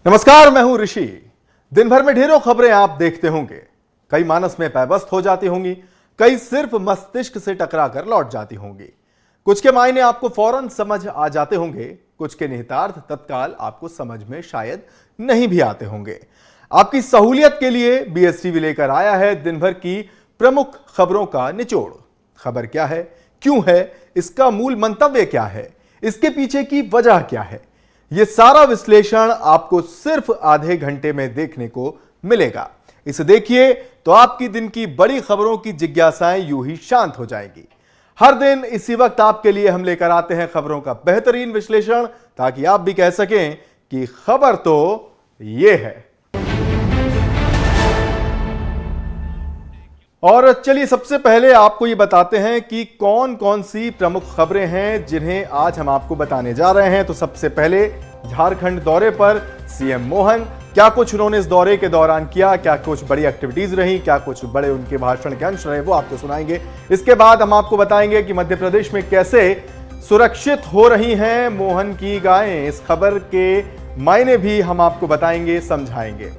नमस्कार, मैं हूं ऋषि। दिन भर में ढेरों खबरें आप देखते होंगे। कई मानस में पैबस्त हो जाती होंगी, कई सिर्फ मस्तिष्क से टकरा कर लौट जाती होंगी। कुछ के मायने आपको फौरन समझ आ जाते होंगे, कुछ के निहितार्थ तत्काल आपको समझ में शायद नहीं भी आते होंगे। आपकी सहूलियत के लिए बीएसटीवी लेकर आया है दिन भर की प्रमुख खबरों का निचोड़। खबर क्या है, क्यों है, इसका मूल मंतव्य क्या है, इसके पीछे की वजह क्या है, यह सारा विश्लेषण आपको सिर्फ आधे घंटे में देखने को मिलेगा। इसे देखिए तो आपकी दिन की बड़ी खबरों की जिज्ञासाएं यूं ही शांत हो जाएगी। हर दिन इसी वक्त आपके लिए हम लेकर आते हैं खबरों का बेहतरीन विश्लेषण, ताकि आप भी कह सकें कि खबर तो ये है। और चलिए सबसे पहले आपको ये बताते हैं कि कौन कौन सी प्रमुख खबरें हैं जिन्हें आज हम आपको बताने जा रहे हैं। तो सबसे पहले झारखंड दौरे पर सीएम मोहन, क्या कुछ उन्होंने इस दौरे के दौरान किया, क्या कुछ बड़ी एक्टिविटीज रही, क्या कुछ बड़े उनके भाषण के अंश रहे, वो आपको सुनाएंगे। इसके बाद हम आपको बताएंगे कि मध्य प्रदेश में कैसे सुरक्षित हो रही हैं मोहन की गायें। इस खबर के मायने भी हम आपको बताएंगे, समझाएंगे।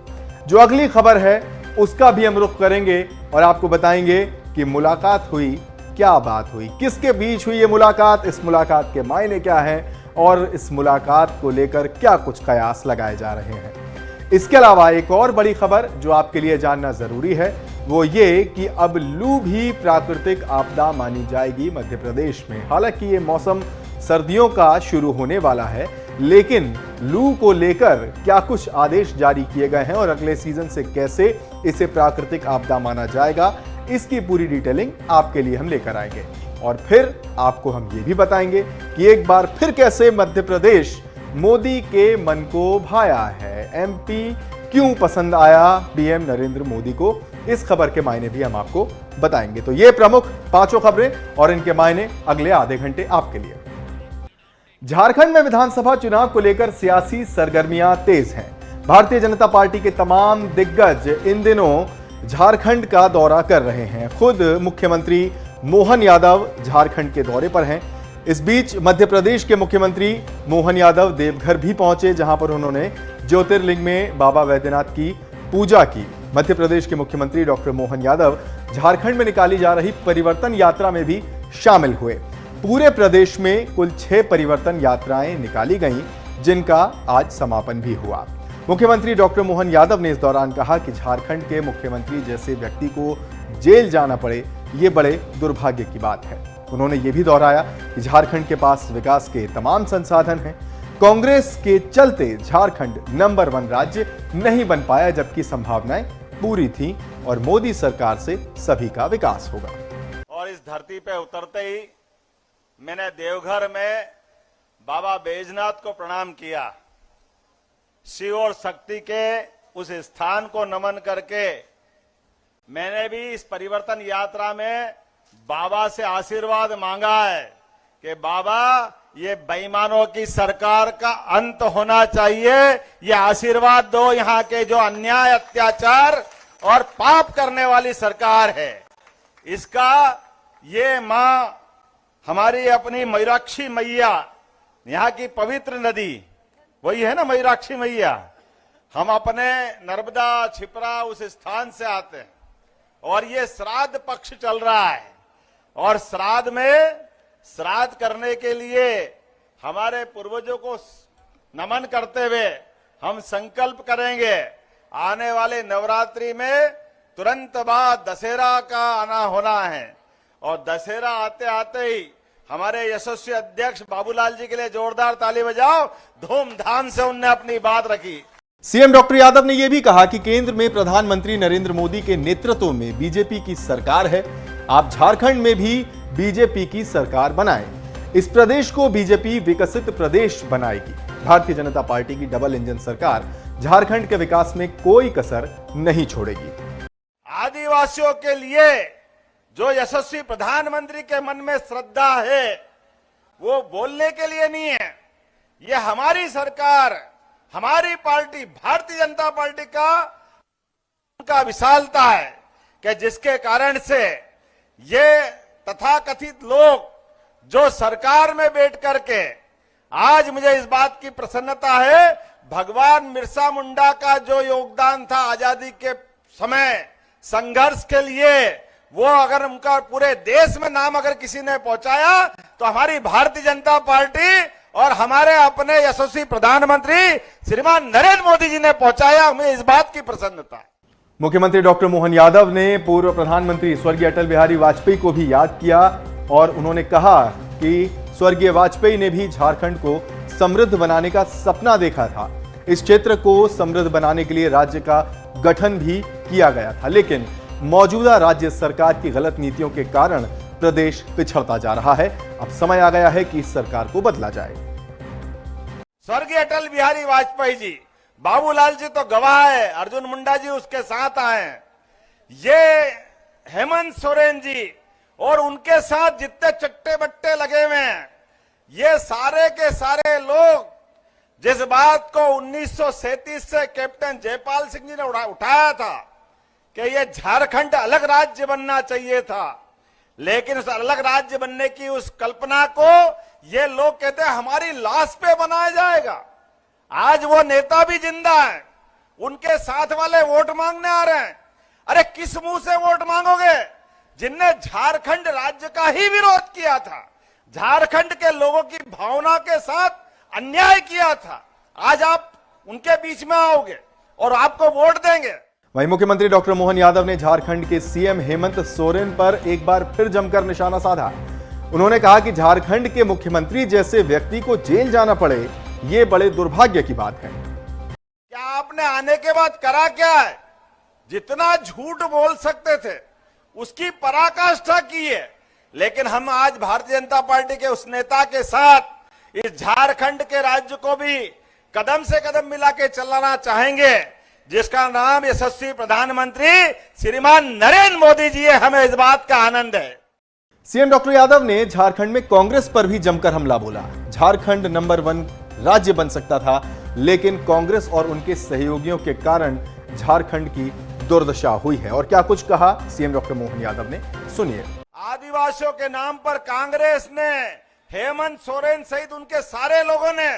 जो अगली खबर है उसका भी हम रुख करेंगे और आपको बताएंगे कि मुलाकात हुई, क्या बात हुई, किसके बीच हुई ये मुलाकात, इस मुलाकात के मायने क्या हैं और इस मुलाकात को लेकर क्या कुछ कयास लगाए जा रहे हैं। इसके अलावा एक और बड़ी खबर जो आपके लिए जानना जरूरी है वो ये कि अब लू भी प्राकृतिक आपदा मानी जाएगी मध्य प्रदेश में। हालांकि ये मौसम सर्दियों का शुरू होने वाला है, लेकिन लू को लेकर क्या कुछ आदेश जारी किए गए हैं और अगले सीजन से कैसे इसे प्राकृतिक आपदा माना जाएगा, इसकी पूरी डिटेलिंग आपके लिए हम लेकर आएंगे। और फिर आपको हम ये भी बताएंगे कि एक बार फिर कैसे मध्य प्रदेश मोदी के मन को भाया है। एमपी क्यों पसंद आया पीएम नरेंद्र मोदी को, इस खबर के मायने भी हम आपको बताएंगे। तो ये प्रमुख पांचों खबरें और इनके मायने अगले आधे घंटे आपके लिए। झारखंड में विधानसभा चुनाव को लेकर सियासी सरगर्मियां तेज हैं। भारतीय जनता पार्टी के तमाम दिग्गज इन दिनों झारखंड का दौरा कर रहे हैं। खुद मुख्यमंत्री मोहन यादव झारखंड के दौरे पर हैं। इस बीच मध्य प्रदेश के मुख्यमंत्री मोहन यादव देवघर भी पहुंचे, जहां पर उन्होंने ज्योतिर्लिंग में बाबा वैद्यनाथ की पूजा की। मध्य प्रदेश के मुख्यमंत्री डॉक्टर मोहन यादव झारखंड में निकाली जा रही परिवर्तन यात्रा में भी शामिल हुए। पूरे प्रदेश में कुल 6 परिवर्तन यात्राएं निकाली गईं, जिनका आज समापन भी हुआ। मुख्यमंत्री डॉक्टर मोहन यादव ने इस दौरान कहा कि झारखंड के मुख्यमंत्री जैसे व्यक्ति को जेल जाना पड़े, ये बड़े दुर्भाग्य की बात है। उन्होंने ये भी दोहराया कि झारखंड के पास विकास के तमाम संसाधन हैं। कांग्रेस के चलते झारखंड नंबर 1 राज्य नहीं बन पाया, जबकि संभावनाएं पूरी थी और मोदी सरकार से सभी का विकास होगा। और इस धरती पे उतरते ही मैंने देवघर में बाबा बैजनाथ को प्रणाम किया। शिव और शक्ति के उस स्थान को नमन करके मैंने भी इस परिवर्तन यात्रा में बाबा से आशीर्वाद मांगा है कि बाबा ये बेईमानों की सरकार का अंत होना चाहिए, ये आशीर्वाद दो। यहाँ के जो अन्याय, अत्याचार और पाप करने वाली सरकार है, इसका ये मां हमारी अपनी मयूराक्षी मैया, यहाँ की पवित्र नदी वही है ना मयूराक्षी मैया। हम अपने नर्मदा छिपरा उस स्थान से आते हैं और ये श्राद्ध पक्ष चल रहा है और श्राद्ध में श्राद्ध करने के लिए हमारे पूर्वजों को नमन करते हुए हम संकल्प करेंगे आने वाले नवरात्रि में तुरंत बाद दशहरा का आना होना है और दशहरा आते आते ही हमारे यशस्वी अध्यक्ष बाबूलाल जी के लिए जोरदार ताली बजाओ। धूमधाम से उनने अपनी बात रखी। सीएम डॉक्टर यादव ने यह भी कहा कि केंद्र में प्रधानमंत्री नरेंद्र मोदी के नेतृत्व में बीजेपी की सरकार है। आप झारखंड में भी बीजेपी की सरकार बनाएं। इस प्रदेश को बीजेपी विकसित प्रदेश बनाएगी। भारतीय जनता पार्टी की डबल इंजन सरकार झारखंड के विकास में कोई कसर नहीं छोड़ेगी। आदिवासियों के लिए जो यशस्वी प्रधानमंत्री के मन में श्रद्धा है वो बोलने के लिए नहीं है। ये हमारी सरकार, हमारी पार्टी भारतीय जनता पार्टी का विशालता है कि जिसके कारण से ये तथाकथित लोग जो सरकार में बैठ करके आज मुझे इस बात की प्रसन्नता है, भगवान बिरसा मुंडा का जो योगदान था आजादी के समय संघर्ष के लिए, वो अगर उनका पूरे देश में नाम अगर किसी ने पहुंचाया तो हमारी भारतीय जनता पार्टी और हमारे अपने यशस्वी प्रधानमंत्री श्रीमान नरेंद्र मोदी जी ने पहुंचाया। हमें इस बात की प्रसन्नता है। मुख्यमंत्री डॉक्टर मोहन यादव ने पूर्व प्रधानमंत्री स्वर्गीय अटल बिहारी वाजपेयी को भी याद किया और उन्होंने कहा कि स्वर्गीय वाजपेयी ने भी झारखंड को समृद्ध बनाने का सपना देखा था। इस क्षेत्र को समृद्ध बनाने के लिए राज्य का गठन भी किया गया था, लेकिन मौजूदा राज्य सरकार की गलत नीतियों के कारण प्रदेश पिछड़ता जा रहा है। अब समय आ गया है कि इस सरकार को बदला जाए। स्वर्गीय अटल बिहारी वाजपेयी जी, बाबूलाल जी तो गवाह है, अर्जुन मुंडा जी उसके साथ आए, ये हेमंत सोरेन जी और उनके साथ जितने चट्टे बट्टे लगे हुए हैं, ये सारे के सारे लोग जिस बात को 1937 से कैप्टन जयपाल सिंह जी ने उठाया था कि ये झारखंड अलग राज्य बनना चाहिए था, लेकिन उस अलग राज्य बनने की उस कल्पना को ये लोग कहते हैं हमारी लाश पे बनाया जाएगा। आज वो नेता भी जिंदा है, उनके साथ वाले वोट मांगने आ रहे हैं। अरे किस मुंह से वोट मांगोगे जिनने झारखंड राज्य का ही विरोध किया था, झारखंड के लोगों की भावना के साथ अन्याय किया था। आज आप उनके बीच में आओगे और आपको वोट देंगे। वहीं मुख्यमंत्री डॉक्टर मोहन यादव ने झारखंड के सीएम हेमंत सोरेन पर एक बार फिर जमकर निशाना साधा। उन्होंने कहा कि झारखंड के मुख्यमंत्री जैसे व्यक्ति को जेल जाना पड़े, ये बड़े दुर्भाग्य की बात है। क्या आपने आने के बाद करा क्या है? जितना झूठ बोल सकते थे उसकी पराकाष्ठा की है, लेकिन हम आज भारतीय जनता पार्टी के उस नेता के साथ इस झारखंड के राज्य को भी कदम से कदम मिला के चलाना चाहेंगे, जिसका नाम यशस्वी प्रधानमंत्री श्रीमान नरेंद्र मोदी जी है। हमें इस बात का आनंद है। सीएम डॉक्टर यादव ने झारखंड में कांग्रेस पर भी जमकर हमला बोला। झारखंड नंबर 1 राज्य बन सकता था, लेकिन कांग्रेस और उनके सहयोगियों के कारण झारखंड की दुर्दशा हुई है। और क्या कुछ कहा सीएम डॉक्टर मोहन यादव ने, सुनिए। आदिवासियों के नाम पर कांग्रेस ने, हेमंत सोरेन सहित उनके सारे लोगों ने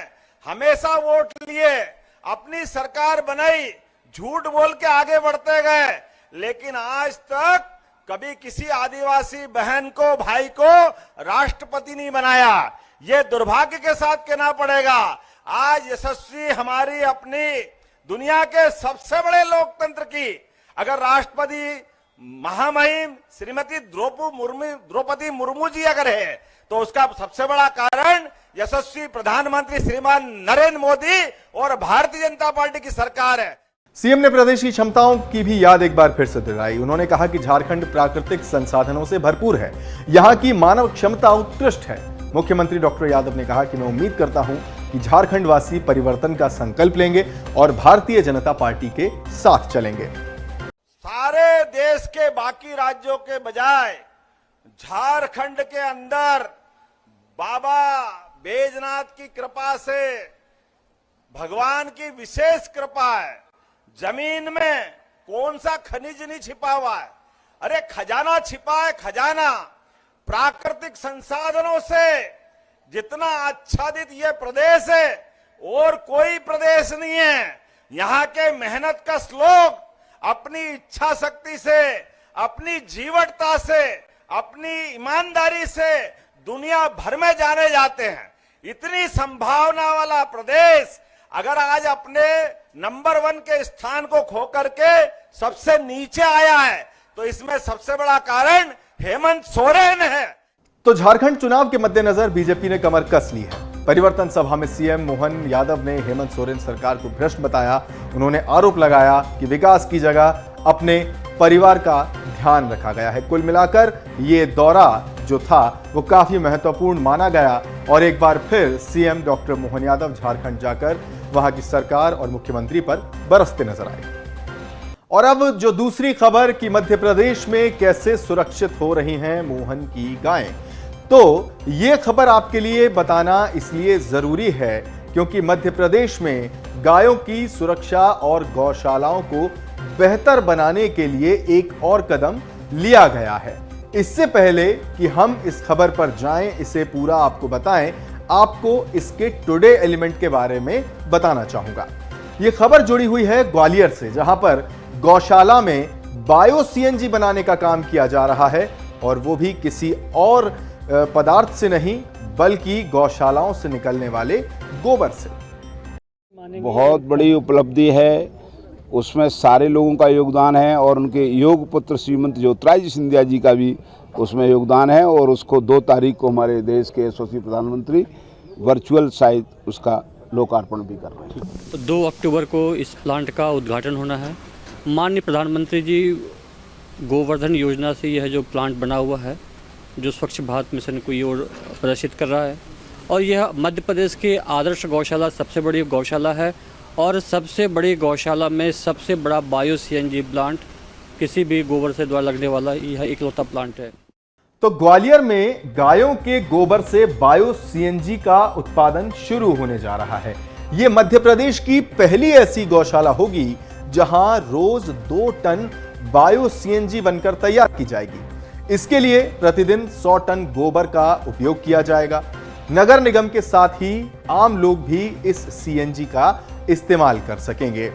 हमेशा वोट लिए, अपनी सरकार बनाई, झूठ बोल के आगे बढ़ते गए, लेकिन आज तक कभी किसी आदिवासी बहन को, भाई को राष्ट्रपति नहीं बनाया। ये दुर्भाग्य के साथ कहना पड़ेगा। आज यशस्वी हमारी अपनी दुनिया के सबसे बड़े लोकतंत्र की अगर राष्ट्रपति महामहिम श्रीमती द्रौपदी मुर्मू जी अगर है, तो उसका सबसे बड़ा कारण यशस्वी प्रधानमंत्री श्रीमान नरेंद्र मोदी और भारतीय जनता पार्टी की सरकार है। सीएम ने प्रदेश की क्षमताओं की भी याद एक बार फिर से दिलाई। उन्होंने कहा कि झारखंड प्राकृतिक संसाधनों से भरपूर है, यहां की मानव क्षमता उत्कृष्ट है। मुख्यमंत्री डॉक्टर यादव ने कहा कि मैं उम्मीद करता हूं कि झारखंड वासी परिवर्तन का संकल्प लेंगे और भारतीय जनता पार्टी के साथ चलेंगे। सारे देश के बाकी राज्यों के बजाय झारखंड के अंदर बाबा बैजनाथ की कृपा से, भगवान की विशेष कृपा है। जमीन में कौन सा खनिज नहीं छिपा हुआ है? अरे खजाना छिपा है, खजाना। प्राकृतिक संसाधनों से जितना आच्छादित ये प्रदेश है और कोई प्रदेश नहीं है। यहाँ के मेहनत का श्लोक अपनी इच्छा शक्ति से, अपनी जीवटता से, अपनी ईमानदारी से दुनिया भर में जाने जाते हैं। इतनी संभावना वाला प्रदेश अगर आज अपने नंबर 1 के स्थान को खो करके सबसे नीचे आया है, तो इसमें सबसे बड़ा कारण हेमंत सोरेन है। तो झारखंड चुनाव के मद्देनजर बीजेपी ने कमर कस ली है। परिवर्तन सभा में सीएम मोहन यादव ने हेमंत सोरेन सरकार को भ्रष्ट बताया। उन्होंने आरोप लगाया कि विकास की जगह अपने परिवार का ध्यान रखा गया है। कुल मिलाकर ये दौरा जो था वो काफी महत्वपूर्ण माना गया और एक बार फिर सीएम डॉक्टर मोहन यादव झारखंड जाकर वहां की सरकार और मुख्यमंत्री पर बरसते नजर आए। और अब जो दूसरी खबर कि मध्य प्रदेश में कैसे सुरक्षित हो रही हैं मोहन की गायें, तो ये खबर आपके लिए बताना इसलिए जरूरी है क्योंकि मध्य प्रदेश में गायों की सुरक्षा और गौशालाओं को बेहतर बनाने के लिए एक और कदम लिया गया है। इससे पहले कि हम इस खबर पर जाएं, इसे पूरा आपको बताएं, आपको इसके टुडे एलिमेंट के बारे में बताना चाहूंगा। यह खबर जुड़ी हुई है ग्वालियर से, जहां पर गौशाला में बायो सीएनजी बनाने का काम किया जा रहा है, और वो भी किसी और पदार्थ से नहीं बल्कि गौशालाओं से निकलने वाले गोबर से। बहुत बड़ी उपलब्धि है, उसमें सारे लोगों का योगदान है और उनके योग पुत्र श्रीमंत ज्योतिरादित्य सिंधिया जी का भी उसमें योगदान है, और उसको 2 तारीख को हमारे देश के यशस्वी प्रधानमंत्री वर्चुअल शायद उसका लोकार्पण भी कर रहे हैं। 2 अक्टूबर को इस प्लांट का उद्घाटन होना है। माननीय प्रधानमंत्री जी गोवर्धन योजना से यह जो प्लांट बना हुआ है, जो स्वच्छ भारत मिशन को ये ओर प्रदर्शित कर रहा है, और यह मध्य प्रदेश के आदर्श गौशाला सबसे बड़ी गौशाला है, और सबसे बड़ी गौशाला में सबसे बड़ा बायो सीएनजी प्लांट किसी भी गोबर से द्वारा लगने वाला यह इकलौता प्लांट है। तो ग्वालियर में गायों के गोबर से बायो सीएनजी का उत्पादन शुरू होने जा रहा है। यह मध्य प्रदेश की पहली ऐसी गौशाला होगी जहां रोज 2 टन बायो सीएनजी बनकर तैयार की जाएगी। इसके लिए प्रतिदिन 100 टन गोबर का उपयोग किया जाएगा। नगर निगम के साथ ही आम लोग भी इस सीएनजी का इस्तेमाल कर सकेंगे।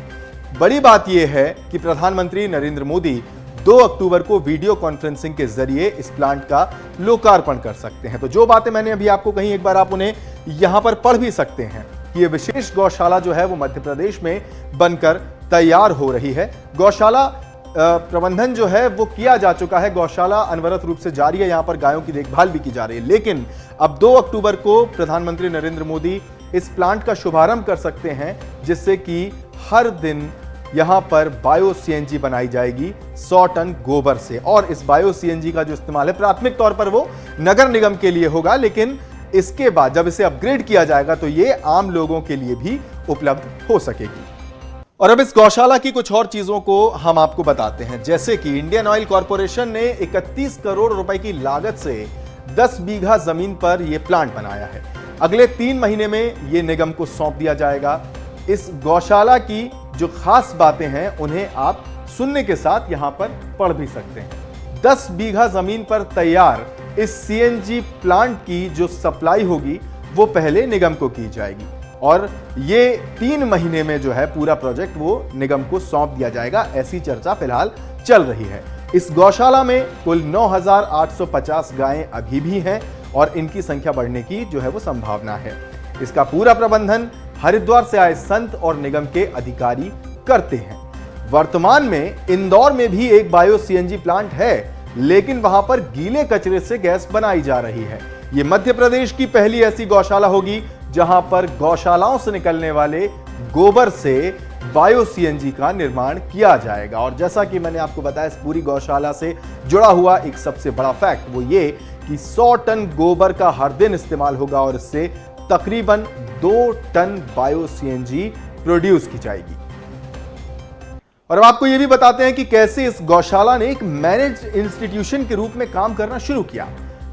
बड़ी बात यह है कि प्रधानमंत्री नरेंद्र मोदी 2 अक्टूबर को वीडियो कॉन्फ्रेंसिंग के जरिए इस प्लांट का लोकार्पण कर सकते हैं। तो जो बातें मैंने अभी आपको कही, एक बार आप उन्हें यहां पर पढ़ भी सकते हैं कि यह विशेष गौशाला जो है वो मध्य प्रदेश में बनकर तैयार हो रही है। गौशाला प्रबंधन जो है वो किया जा चुका है, गौशाला अनवरत रूप से जारी है, यहां पर गायों की देखभाल भी की जा रही है। लेकिन अब 2 अक्टूबर को प्रधानमंत्री नरेंद्र मोदी इस प्लांट का शुभारंभ कर सकते हैं, जिससे कि हर दिन यहां पर बायो सीएनजी बनाई जाएगी 100 टन गोबर से। और इस बायो सीएनजी का जो इस्तेमाल है प्राथमिक तौर पर वो नगर निगम के लिए होगा, लेकिन इसके बाद जब इसे अपग्रेड किया जाएगा तो ये आम लोगों के लिए भी उपलब्ध हो सकेगी। और अब इस गौशाला की कुछ और चीजों को हम आपको बताते हैं, जैसे कि इंडियन ऑयल कॉर्पोरेशन ने 31 करोड़ रुपए की लागत से 10 बीघा जमीन पर यह प्लांट बनाया है। अगले 3 महीने में यह निगम को सौंप दिया जाएगा। इस गौशाला की जो खास बातें हैं उन्हें आप सुनने के साथ यहां पर पढ़ भी सकते हैं। 10 बीघा जमीन पर तैयार इस सीएनजी प्लांट की जो सप्लाई होगी वो पहले निगम को की जाएगी, और ये 3 महीने में जो है पूरा प्रोजेक्ट वो निगम को सौंप दिया जाएगा, ऐसी चर्चा फिलहाल चल रही है। इस गौशाला में कुल 9,850 गायें अभी भी हैं, और इनकी संख्या बढ़ने की जो है वो संभावना है। इसका पूरा प्रबंधन हरिद्वार से आए संत और निगम के अधिकारी करते हैं। वर्तमान में इंदौर में भी एक बायो सीएनजी प्लांट है, लेकिन वहां पर गीले कचरे से गैस बनाई जा रही है। यह मध्य प्रदेश की पहली ऐसी गौशाला होगी जहां पर गौशालाओं से निकलने वाले गोबर से बायो सीएनजी का निर्माण किया जाएगा। और जैसा कि मैंने आपको बताया, इस पूरी गौशाला से जुड़ा हुआ एक सबसे बड़ा फैक्ट वो ये कि 100 टन गोबर का हर दिन इस्तेमाल होगा, और इससे तकरीबन 2 टन बायो सीएनजी प्रोड्यूस की जाएगी। और अब आपको यह भी बताते हैं कि कैसे इस गौशाला ने एक मैनेज इंस्टीट्यूशन के रूप में काम करना शुरू किया।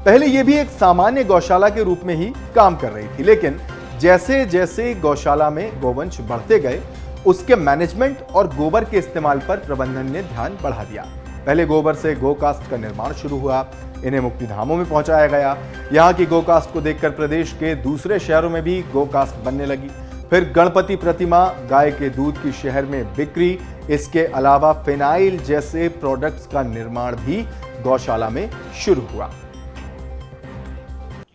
पहले यह भी एक सामान्य गौशाला के रूप में ही काम कर रही थी, लेकिन जैसे जैसे गौशाला में गोवंश बढ़ते गए, उसके मैनेजमेंट और गोबर के इस्तेमाल पर प्रबंधन ने ध्यान बढ़ा दिया। पहले गोबर से गोकास्ट का निर्माण शुरू हुआ, इन्हें मुक्तिधामों में पहुंचाया गया। यहाँ की गोकास्ट को देखकर प्रदेश के दूसरे शहरों में भी गोकास्ट बनने लगी। फिर गणपति प्रतिमा, गाय के दूध की शहर में बिक्री, इसके अलावा फिनाइल जैसे प्रोडक्ट्स का निर्माण भी गौशाला में शुरू हुआ।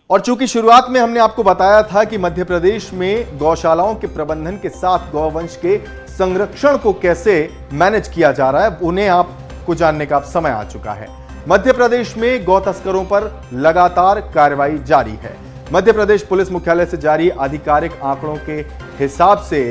और चूंकि शुरुआत में हमने आपको बताया था कि मध्य प्रदेश में गौशालाओं के प्रबंधन के साथ गौवंश के संरक्षण को कैसे मैनेज किया जा रहा है, उन्हें आपको जानने का अब समय आ चुका है। मध्य प्रदेश में गौ तस्करों पर लगातार कार्रवाई जारी है। मध्य प्रदेश पुलिस मुख्यालय से जारी आधिकारिक आंकड़ों के हिसाब से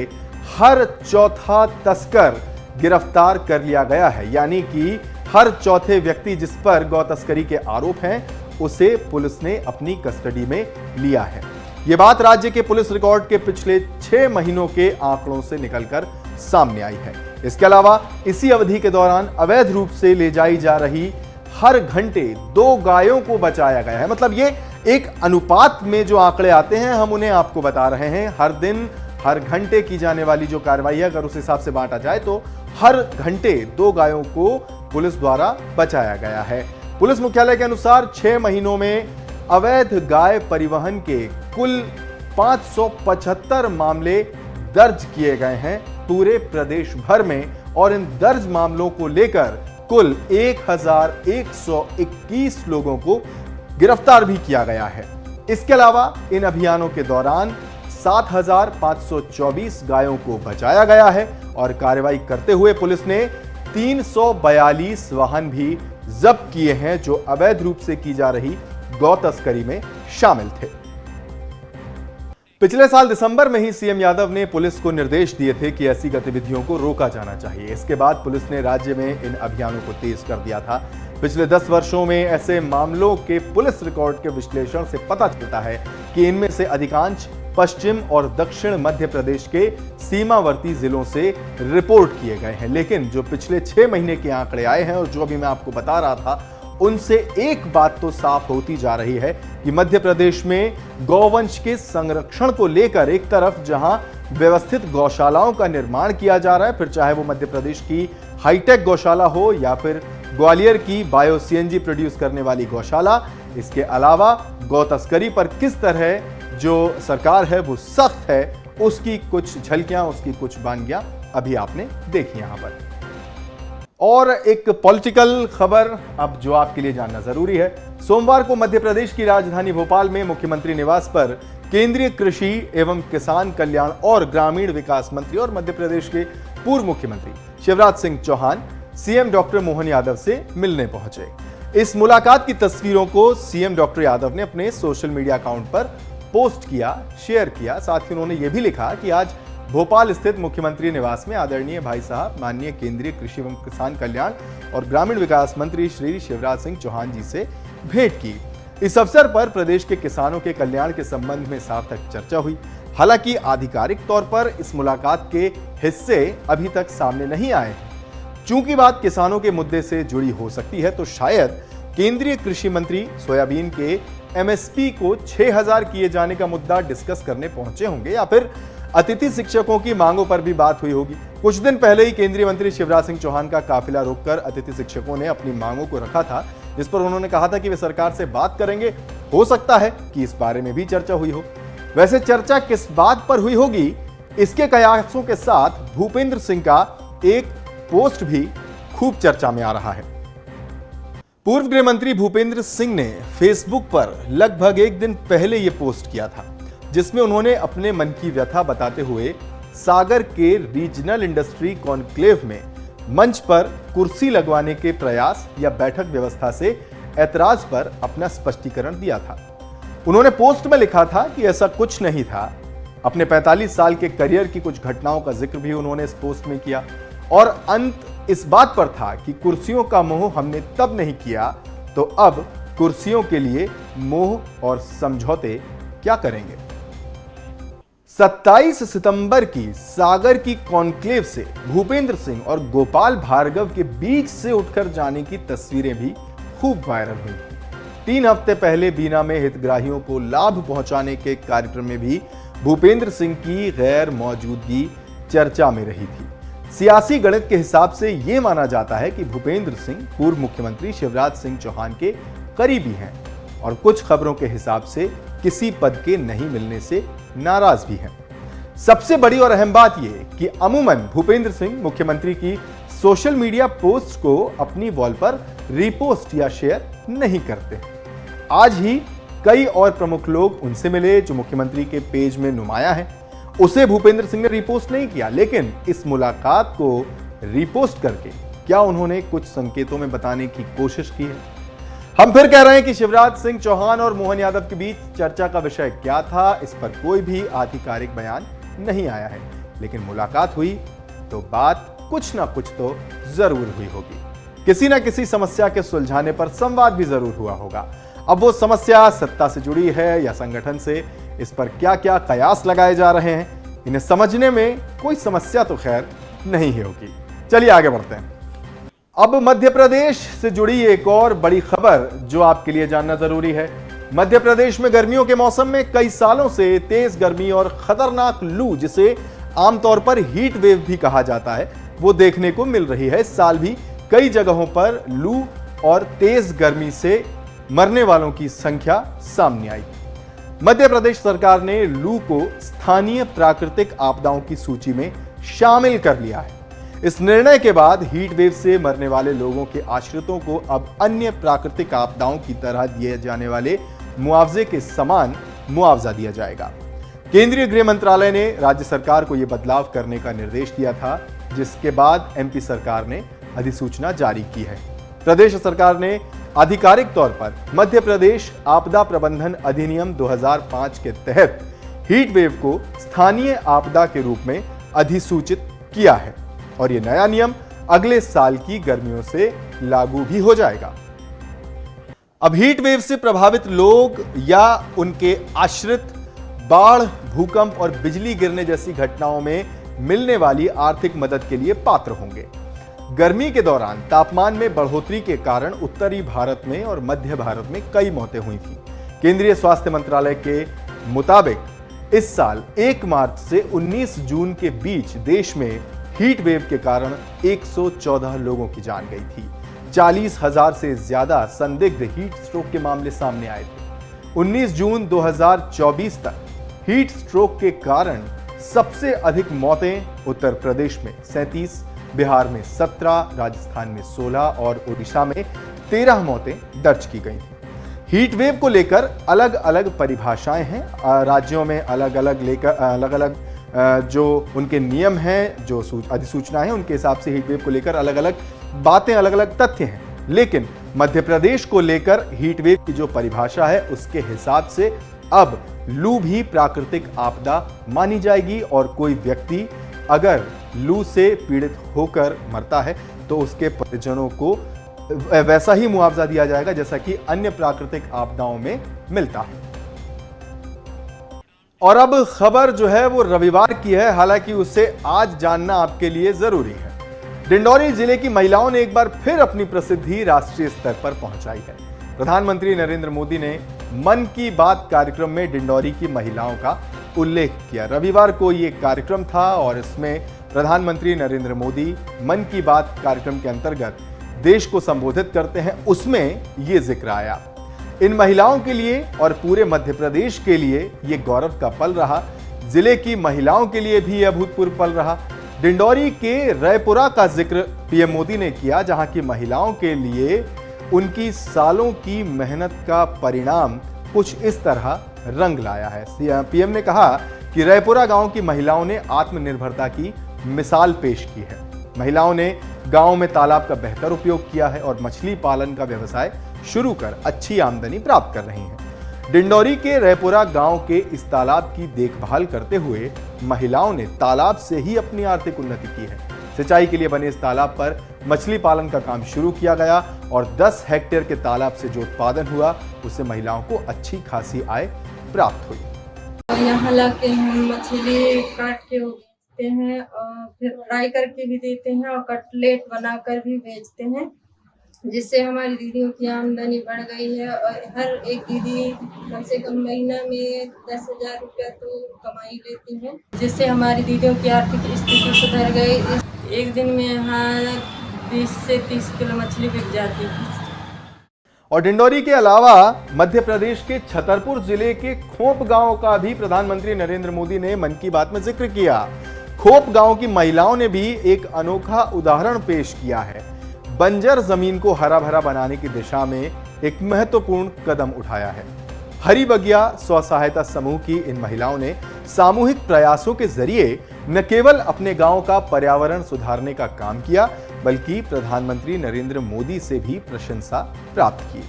हर चौथा तस्कर गिरफ्तार कर लिया गया है, यानी कि हर चौथे व्यक्ति जिस पर गौ तस्करी के आरोप हैं उसे पुलिस ने अपनी कस्टडी में लिया है। यह बात राज्य के पुलिस रिकॉर्ड के पिछले 6 महीनों के आंकड़ों से निकलकर सामने आई है। इसके अलावा इसी अवधि के दौरान अवैध रूप से ले जाई जा रही हर घंटे 2 गायों को बचाया गया है। मतलब ये एक अनुपात में जो आंकड़े आते हैं हम उन्हें आपको बता रहे हैं। हर दिन हर घंटे की जाने वाली जो कार्रवाई है, अगर उस हिसाब से बांटा जाए तो हर घंटे 2 गायों को पुलिस द्वारा बचाया गया है। पुलिस मुख्यालय के अनुसार 6 महीनों में अवैध गाय परिवहन के कुल 575 मामले दर्ज किए गए हैं पूरे प्रदेश भर में, और इन दर्ज मामलों को लेकर कुल 1121 लोगों को गिरफ्तार भी किया गया है। इसके अलावा इन अभियानों के दौरान 7524 गायों को बचाया गया है और कार्रवाई करते हुए पुलिस ने 342 वाहन भी जब्त किए हैं जो अवैध रूप से की जा रही गौ तस्करी में शामिल थे। पिछले साल दिसंबर में ही सीएम यादव ने पुलिस को निर्देश दिए थे कि ऐसी गतिविधियों को रोका जाना चाहिए। इसके बाद पुलिस ने राज्य में इन अभियानों को तेज कर दिया था। पिछले 10 वर्षों में ऐसे मामलों के पुलिस रिकॉर्ड के विश्लेषण से पता चलता है कि इनमें से अधिकांश पश्चिम और दक्षिण मध्य प्रदेश के सीमावर्ती जिलों से रिपोर्ट किए गए हैं। लेकिन जो पिछले 6 महीने के आंकड़े आए हैं और जो अभी मैं आपको बता रहा था, उनसे एक बात तो साफ होती जा रही है कि मध्य प्रदेश में गौवंश के संरक्षण को लेकर एक तरफ जहां व्यवस्थित गौशालाओं का निर्माण किया जा रहा है, फिर चाहे वो मध्य प्रदेश की हाईटेक गौशाला हो या फिर ग्वालियर की बायो सीएनजी प्रोड्यूस करने वाली गौशाला, इसके अलावा गौ तस्करी पर किस तरह जो सरकार है वो सख्त है, उसकी कुछ झलकियां, उसकी कुछ बानगियां अभी आपने देखी यहां पर। और एक पॉलिटिकल खबर अब जो आपके लिए जानना जरूरी है। सोमवार को मध्य प्रदेश की राजधानी भोपाल में मुख्यमंत्री निवास पर केंद्रीय कृषि एवं किसान कल्याण और ग्रामीण विकास मंत्री और मध्य प्रदेश के पूर्व मुख्यमंत्री शिवराज सिंह चौहान सीएम डॉक्टर मोहन यादव से मिलने पहुंचे। इस मुलाकात की तस्वीरों को सीएम डॉक्टर यादव ने अपने सोशल मीडिया अकाउंट पर पोस्ट किया, शेयर किया। साथ ही उन्होंने यह भी लिखा कि आज भोपाल स्थित मुख्यमंत्री निवास में आदरणीय भाई साहब माननीय केंद्रीय कृषि एवं किसान कल्याण और ग्रामीण विकास मंत्री श्री शिवराज सिंह चौहान जी से भेंट की। इस अवसर पर प्रदेश के किसानों के कल्याण के संबंध में सार्थक चर्चा हुई। हालांकि आधिकारिक तौर पर इस मुलाकात के हिस्से अभी तक सामने नहीं आए हैं। चूंकि बात किसानों के मुद्दे से जुड़ी हो सकती है तो शायद केंद्रीय कृषि मंत्री सोयाबीन के एमएसपी को 6000 किए जाने का मुद्दा डिस्कस करने पहुंचे होंगे या फिर अतिथि शिक्षकों की मांगों पर भी बात हुई होगी। कुछ दिन पहले ही केंद्रीय मंत्री शिवराज सिंह चौहान का काफिला रोककर अतिथि शिक्षकों ने अपनी मांगों को रखा था, जिस पर उन्होंने कहा था कि वे सरकार से बात करेंगे। हो सकता है कि इस बारे में भी चर्चा हुई हो। वैसे चर्चा किस बात पर हुई होगी, इसके कयासों के साथ भूपेंद्र सिंह का एक पोस्ट भी खूब चर्चा में आ रहा है। पूर्व गृह मंत्री भूपेंद्र सिंह ने फेसबुक पर लगभग एक दिन पहले यह पोस्ट किया था, जिसमें उन्होंने अपने मन की व्यथा बताते हुए सागर के रीजनल इंडस्ट्री कॉन्क्लेव में मंच पर कुर्सी लगवाने के प्रयास या बैठक व्यवस्था से ऐतराज पर अपना स्पष्टीकरण दिया था। उन्होंने पोस्ट में लिखा था कि ऐसा कुछ नहीं था। अपने 45 साल के करियर की कुछ घटनाओं का जिक्र भी उन्होंने इस पोस्ट में किया और अंत इस बात पर था कि कुर्सियों का मोह हमने तब नहीं किया तो अब कुर्सियों के लिए मोह और समझौते क्या करेंगे। 27 सितंबर की सागर की कॉन्क्लेव से भूपेंद्र सिंह और गोपाल भार्गव के बीच से उठकर जाने की तस्वीरें भी खूब वायरल हुई। 3 हफ्ते पहले बीना में हितग्राहियों को लाभ पहुंचाने के कार्यक्रम में भी भूपेंद्र सिंह की गैर मौजूदगी चर्चा में रही थी। सियासी गणित के हिसाब से यह माना जाता है कि भूपेंद्र सिंह पूर्व मुख्यमंत्री शिवराज सिंह चौहान के करीबी हैं और कुछ खबरों के हिसाब से किसी पद के नहीं मिलने से नाराज भी हैं। सबसे बड़ी और अहम बात यह कि अमूमन भूपेंद्र सिंह मुख्यमंत्री की सोशल मीडिया पोस्ट को अपनी वॉल पर रीपोस्ट या शेयर नहीं करते। आज ही कई और प्रमुख लोग उनसे मिले जो मुख्यमंत्री के पेज में नुमाया है, उसे भूपेंद्र सिंह ने रीपोस्ट नहीं किया। लेकिन इस मुलाकात को रीपोस्ट करके क्या उन्होंने कुछ संकेतों में बताने की कोशिश की है? हम फिर कह रहे हैं कि शिवराज सिंह चौहान और मोहन यादव के बीच चर्चा का विषय क्या था, इस पर कोई भी आधिकारिक बयान नहीं आया है। लेकिन मुलाकात हुई तो बात कुछ ना कुछ तो जरूर हुई होगी। किसी ना किसी समस्या के सुलझाने पर संवाद भी जरूर हुआ होगा। अब वो समस्या सत्ता से जुड़ी है या संगठन से, इस पर क्या क्या कयास लगाए जा रहे हैं, इन्हें समझने में कोई समस्या तो खैर नहीं होगी। चलिए आगे बढ़ते हैं। अब मध्य प्रदेश से जुड़ी एक और बड़ी खबर जो आपके लिए जानना जरूरी है। मध्य प्रदेश में गर्मियों के मौसम में कई सालों से तेज गर्मी और खतरनाक लू, जिसे आमतौर पर हीट वेव भी कहा जाता है, वो देखने को मिल रही है। इस साल भी कई जगहों पर लू और तेज गर्मी से मरने वालों की संख्या सामने आई। मध्य प्रदेश सरकार ने लू को स्थानीय प्राकृतिक आपदाओं की सूची में शामिल कर लिया है। इस निर्णय के बाद हीट वेव से मरने वाले लोगों के आश्रितों को अब अन्य प्राकृतिक आपदाओं की तरह दिए जाने वाले मुआवजे के समान मुआवजा दिया जाएगा। केंद्रीय गृह मंत्रालय ने राज्य सरकार को यह बदलाव करने का निर्देश दिया था, जिसके बाद एमपी सरकार ने अधिसूचना जारी की है। प्रदेश सरकार ने आधिकारिक तौर पर मध्य प्रदेश आपदा प्रबंधन अधिनियम 2005 के तहत हीट वेव को स्थानीय आपदा के रूप में अधिसूचित किया है और यह नया नियम अगले साल की गर्मियों से लागू भी हो जाएगा। अब हीट वेव से प्रभावित लोग या उनके आश्रित बाढ़, भूकंप और बिजली गिरने जैसी घटनाओं में मिलने वाली आर्थिक मदद के लिए पात्र होंगे। गर्मी के दौरान तापमान में बढ़ोतरी के कारण उत्तरी भारत में और मध्य भारत में कई मौतें हुई थी। केंद्रीय स्वास्थ्य मंत्रालय के मुताबिक इस साल 1 मार्च से 19 जून के बीच देश में हीट वेव के कारण 114 लोगों की जान गई थी। 40,000 से ज्यादा संदिग्ध हीट स्ट्रोक के मामले सामने आए थे। 19 जून 2024 तक हीट स्ट्रोक के कारण सबसे अधिक मौतें उत्तर प्रदेश में 37, बिहार में 17, राजस्थान में 16 और ओडिशा में 13 मौतें दर्ज की गई थी। हीट वेव को लेकर अलग अलग परिभाषाएं हैं, राज्यों में अलग अलग जो उनके नियम हैं, जो अधिसूचना है, उनके हिसाब से हीट वेव को लेकर अलग अलग बातें, अलग अलग तथ्य हैं। लेकिन मध्य प्रदेश को लेकर हीट वेव की जो परिभाषा है उसके हिसाब से अब लू भी प्राकृतिक आपदा मानी जाएगी और कोई व्यक्ति अगर लू से पीड़ित होकर मरता है तो उसके परिजनों को वैसा ही मुआवजा दिया जाएगा जैसा कि अन्य प्राकृतिक आपदाओं में मिलता है। और अब खबर जो है वो रविवार की है, हालांकि उसे आज जानना आपके लिए जरूरी है। डिंडौरी जिले की महिलाओं ने एक बार फिर अपनी प्रसिद्धि राष्ट्रीय स्तर पर पहुंचाई है। प्रधानमंत्री नरेंद्र मोदी ने मन की बात कार्यक्रम में डिंडौरी की महिलाओं का उल्लेख किया। रविवार को ये कार्यक्रम था और इसमें प्रधानमंत्री नरेंद्र मोदी मन की बात कार्यक्रम के अंतर्गत देश को संबोधित करते हैं, उसमें ये जिक्र आया। इन महिलाओं के लिए और पूरे मध्य प्रदेश के लिए ये गौरव का पल रहा। जिले की महिलाओं के लिए भी यह अभूतपूर्व पल रहा। डिंडौरी के रैपुरा का जिक्र पीएम मोदी ने किया, जहां की महिलाओं के लिए उनकी सालों की मेहनत का परिणाम कुछ इस तरह रंग लाया है। पीएम ने कहा कि रैपुरा गांव की महिलाओं ने आत्मनिर्भरता की मिसाल पेश की है। महिलाओं ने गांव में तालाब का बेहतर उपयोग किया है और मछली पालन का व्यवसाय शुरू कर अच्छी आमदनी प्राप्त कर रही हैं। डिंडौरी के रैपुरा गांव के इस तालाब की देखभाल करते हुए महिलाओं ने तालाब से ही अपनी आर्थिक उन्नति की है। सिंचाई के लिए बने इस तालाब पर मछली पालन का काम शुरू किया गया और 10 हेक्टेयर के तालाब से जो उत्पादन हुआ उससे महिलाओं को अच्छी खासी आय प्राप्त हुई। यहाँ लाके हम मछली काट के बेचते हैं और फिर फ्राई करके भी देते हैं और कटलेट बनाकर भी बेचते हैं, जिससे हमारी दीदियों की आमदनी बढ़ गई है। और हर एक दीदी कम से कम महीना में 10,000 रुपया तो कमाई लेती हैं, जिससे हमारी दीदियों की आर्थिक स्थिति सुधर गई। एक दिन में यहाँ 20 से 30 किलो मछली बिक जाती है। और डिंडौरी के अलावा मध्य प्रदेश के छतरपुर जिले के खोप गांव का भी प्रधानमंत्री नरेंद्र मोदी ने मन की बात में जिक्र किया। खोप गांव की महिलाओं ने भी एक अनोखा उदाहरण पेश किया है। बंजर जमीन को हरा भरा बनाने की दिशा में एक महत्वपूर्ण कदम उठाया है। हरी बगिया स्व सहायता समूह की इन महिलाओं ने सामूहिक प्रयासों के जरिए न केवल अपने गांव का पर्यावरण सुधारने का काम किया, बल्कि प्रधानमंत्री नरेंद्र मोदी से भी प्रशंसा प्राप्त की।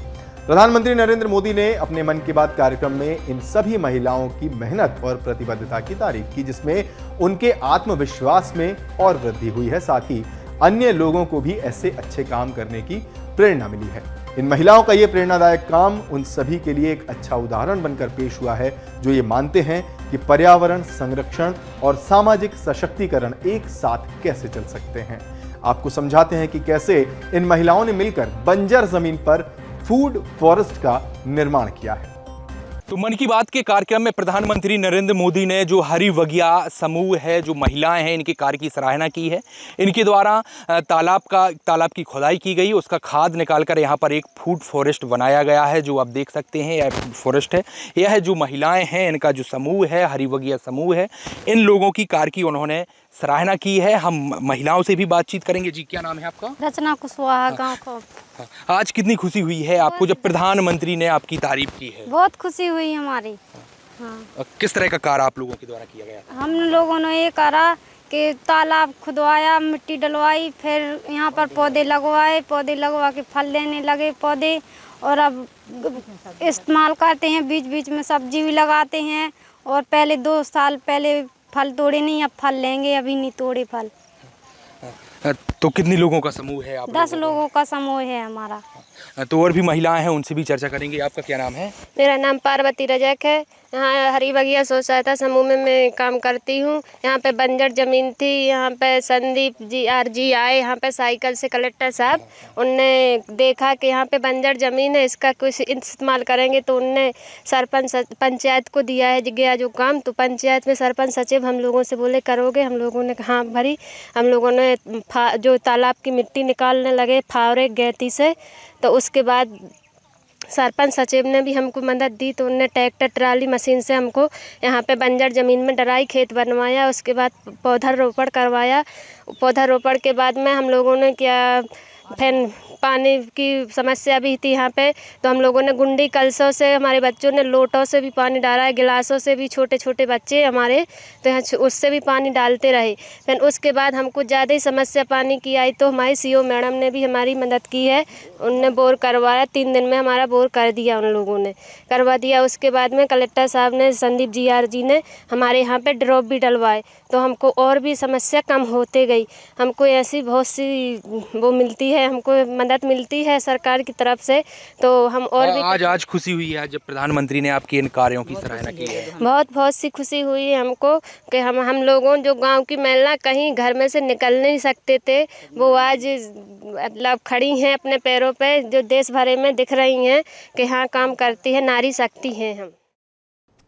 प्रधानमंत्री नरेंद्र मोदी ने अपने मन की बात कार्यक्रम में इन सभी महिलाओं की मेहनत और प्रतिबद्धता की तारीफ की, जिसमें उनके आत्मविश्वास में और वृद्धि हुई है। साथ ही अन्य लोगों को भी ऐसे अच्छे काम करने की प्रेरणा मिली है। इन महिलाओं का ये प्रेरणादायक काम उन सभी के लिए एक अच्छा उदाहरण बनकर पेश हुआ है, जो ये मानते हैं कि पर्यावरण संरक्षण और सामाजिक सशक्तिकरण एक साथ कैसे चल सकते हैं। आपको समझाते हैं कि कैसे इन महिलाओं ने मिलकर बंजर जमीन पर फूड फॉरेस्ट का निर्माण किया है। तो मन की बात के कार्यक्रम में प्रधानमंत्री नरेंद्र मोदी ने जो हरी वगिया समूह है, जो महिलाएं हैं, इनके कार्य की सराहना की है। इनके द्वारा तालाब की खुदाई की गई, उसका खाद निकालकर यहाँ पर एक फूड फॉरेस्ट बनाया गया है, जो आप देख सकते हैं यह फूड फॉरेस्ट है। यह जो महिलाएं हैं, इनका जो समूह है, हरी वगिया समूह है, इन लोगों की कार्य की उन्होंने सराहना की है। हम महिलाओं से भी बातचीत करेंगे। जी, क्या नाम है आपका? रचना कुशवाहा, गांव को। आज कितनी खुशी हुई है आपको जब प्रधानमंत्री ने आपकी तारीफ की है? बहुत खुशी हुई हमारी। हाँ। किस तरह का कार्य आप लोगों के द्वारा किया गया? हम लोगों ने ये करा कि तालाब खुदवाया, मिट्टी डलवाई, फिर यहाँ पर पौधे लगवाए, पौधे लगवा के फल देने लगे पौधे, और अब इस्तेमाल करते हैं। बीच बीच में सब्जी भी लगाते हैं, और पहले 2 साल पहले फल तोड़े नहीं, अब फल लेंगे, अभी नहीं तोड़े फल। तो कितने लोगों का समूह है आप? 10 लोगों का समूह है हमारा। तो और भी महिलाएं हैं, उनसे भी चर्चा करेंगे। आपका क्या नाम है? मेरा नाम पार्वती रजक है। यहाँ हरी वगिया स्व सहायता समूह में मैं काम करती हूँ। यहाँ पे बंजर ज़मीन थी, यहाँ पे संदीप जी आरजी आए यहाँ पे साइकिल से, कलेक्टर साहब, उनने देखा कि यहाँ पे बंजर ज़मीन है, इसका कुछ इस्तेमाल करेंगे, तो उनने सरपंच पंचायत को दिया है गया जो काम। तो पंचायत में सरपंच सचिव हम लोगों से बोले करोगे, हम लोगों ने हाँ भरी। हम लोगों ने जो तालाब की मिट्टी निकालने लगे फावरे गैती से, तो उसके बाद सरपंच सचिव ने भी हमको मदद दी। तो उनने ट्रैक्टर ट्राली मशीन से हमको यहाँ पे बंजर ज़मीन में डराई खेत बनवाया, उसके बाद पौधा रोपण करवाया। पौधा रोपण के बाद में हम लोगों ने क्या, फिर पानी की समस्या भी थी यहाँ पे, तो हम लोगों ने गुंडी कलशों से, हमारे बच्चों ने लोटों से भी पानी डाला है, गिलासों से भी, छोटे छोटे बच्चे हमारे, तो यहाँ उससे भी पानी डालते रहे। फिर उसके बाद हमको ज़्यादा ही समस्या पानी की आई, तो हमारी सीओ मैडम ने भी हमारी मदद की है। उनने बोर करवाया, 3 दिन में हमारा बोर कर दिया, उन लोगों ने करवा दिया। उसके बाद में कलेक्टर साहब ने, संदीप जी आर जी ने हमारे यहाँ पर ड्रॉप भी डलवाए, तो हमको और भी समस्या कम होते गई। हमको ऐसी बहुत सी वो मिलती है, हमको मदद मिलती है सरकार की तरफ से, तो हम और भी आज खुशी हुई है जब प्रधानमंत्री ने आपके इन कार्यों की सराहना की है। बहुत सी खुशी हुई है हमको कि हम लोगों जो गांव की महिला कहीं घर में से निकल नहीं सकते थे, वो आज मतलब खड़ी हैं अपने पैरों पे, जो देश भर में दिख रही हैं कि हाँ काम करती है, नारी शक्ति हैं हम।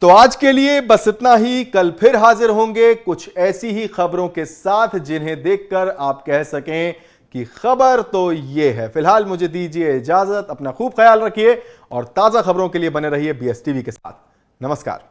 तो आज के लिए बस इतना ही। कल फिर हाजिर होंगे कुछ ऐसी ही खबरों के साथ जिन्हें देखकर आप कह सकें कि खबर तो ये है। फिलहाल मुझे दीजिए इजाजत, अपना खूब ख्याल रखिए और ताजा खबरों के लिए बने रहिए BSTV के साथ। नमस्कार।